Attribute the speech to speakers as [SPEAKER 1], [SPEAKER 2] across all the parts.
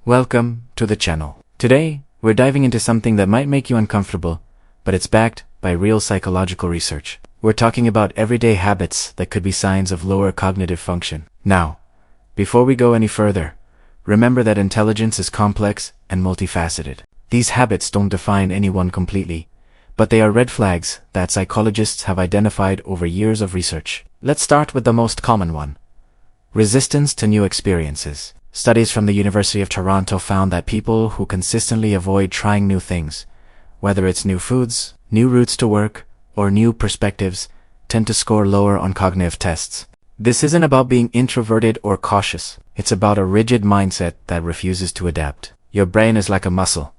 [SPEAKER 1] Welcome to the channel. Today, we're diving into something that might make you uncomfortable, but it's backed by real psychological research. We're talking about everyday habits that could be signs of lower cognitive function. Now, before we go any further, remember that intelligence is complex and multifaceted. These habits don't define anyone completely, but they are red flags that psychologists have identified over years of research. Let's start with the most common one: resistance to new experiences. Studies from the University of Toronto found that people who consistently avoid trying new things, whether it's new foods, new routes to work, or new perspectives, tend to score lower on cognitive tests. This isn't about being introverted or cautious. It's about a rigid mindset that refuses to adapt. Your brain is like a muscle,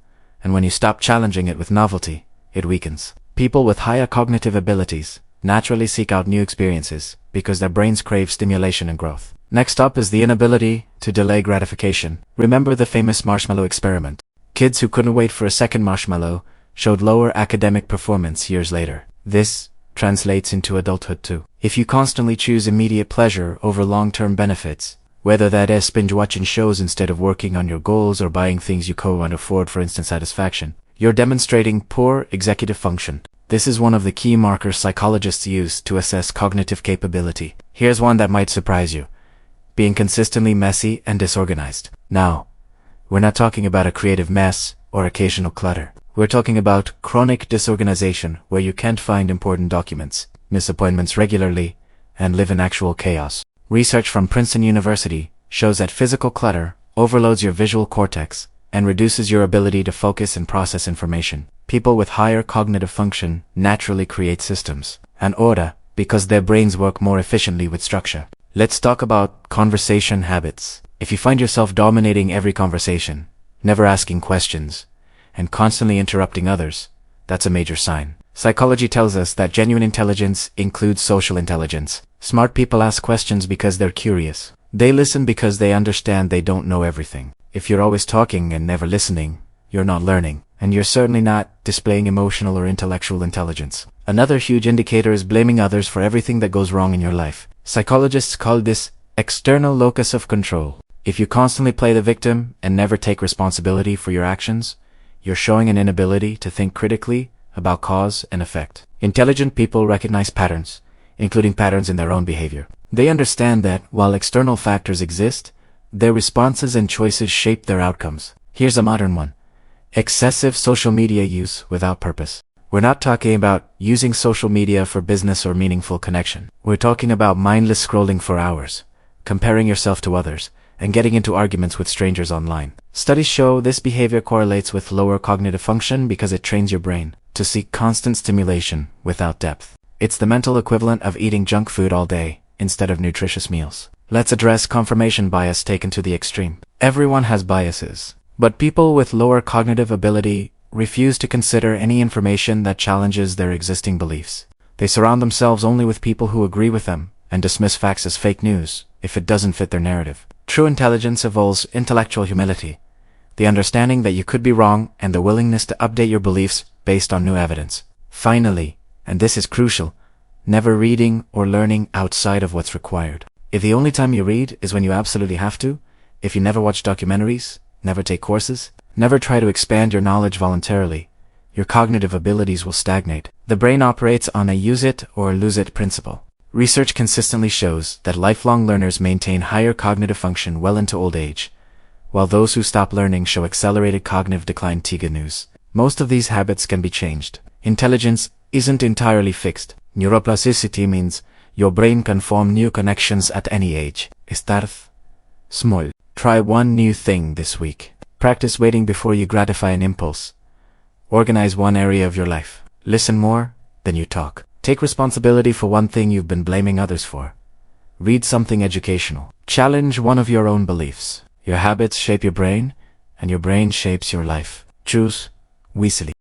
[SPEAKER 1] and when you stop challenging it with novelty, it weakens. People with higher cognitive abilities naturally seek out new experiences because their brains crave stimulation and growth. Next up is the inability to delay gratification. Remember the famous Marshmallow Experiment. Kids who couldn't wait for a second marshmallow showed lower academic performance years later. This translates into adulthood too. If you constantly choose immediate pleasure over long-term benefits, whether that is binge-watching shows instead of working on your goals or buying things you can't afford for instant satisfaction, you're demonstrating poor executive function. This is one of the key markers psychologists use to assess cognitive capability. Here's one that might surprise you: being consistently messy and disorganized. Now, we're not talking about a creative mess or occasional clutter. We're talking about chronic disorganization, where you can't find important documents, miss appointments regularly, and live in actual chaos. Research from Princeton University shows that physical clutter overloads your visual cortex and reduces your ability to focus and process information. People with higher cognitive function naturally create systems and order because their brains work more efficiently with structure. Let's talk about conversation habits. If you find yourself dominating every conversation, never asking questions, and constantly interrupting others, that's a major sign. Psychology tells us that genuine intelligence includes social intelligence. Smart people ask questions because they're curious. They listen because they understand they don't know everything. If you're always talking and never listening, you're not learning, and you're certainly not displaying emotional or intellectual intelligence. Another huge indicator is blaming others for everything that goes wrong in your life. Psychologists call this external locus of control. If you constantly play the victim and never take responsibility for your actions, you're showing an inability to think critically about cause and effect. Intelligent people recognize patterns, including patterns in their own behavior. They understand that while external factors exist, their responses and choices shape their outcomes. Here's a modern one: excessive social media use without purpose. We're not talking about using social media for business or meaningful connection. We're talking about mindless scrolling for hours, comparing yourself to others, and getting into arguments with strangers online. Studies show this behavior correlates with lower cognitive function because it trains your brain to seek constant stimulation without depth. It's the mental equivalent of eating junk food all day instead of nutritious meals. Let's address confirmation bias taken to the extreme. Everyone has biases, but people with lower cognitive ability refuse to consider any information that challenges their existing beliefs. They surround themselves only with people who agree with them and dismiss facts as fake news if it doesn't fit their narrative. True intelligence involves intellectual humility, the understanding that you could be wrong, and the willingness to update your beliefs based on new evidence. Finally, and this is crucial, never reading or learning outside of what's required. If the only time you read is when you absolutely have to, if you never watch documentaries, never take courses, never try to expand your knowledge voluntarily, your cognitive abilities will stagnate. The brain operates on a use it or lose it principle. Research consistently shows that lifelong learners maintain higher cognitive function well into old age, while those who stop learning show accelerated cognitive decline. Tiga News. Most of these habits can be changed. Intelligence isn't entirely fixed. Neuroplasticity means your brain can form new connections at any age. Start small. Try one new thing this week. Practice waiting before you gratify an impulse. Organize one area of your life. Listen more than you talk. Take responsibility for one thing you've been blaming others for. Read something educational. Challenge one of your own beliefs. Your habits shape your brain, and your brain shapes your life. Choose wisely.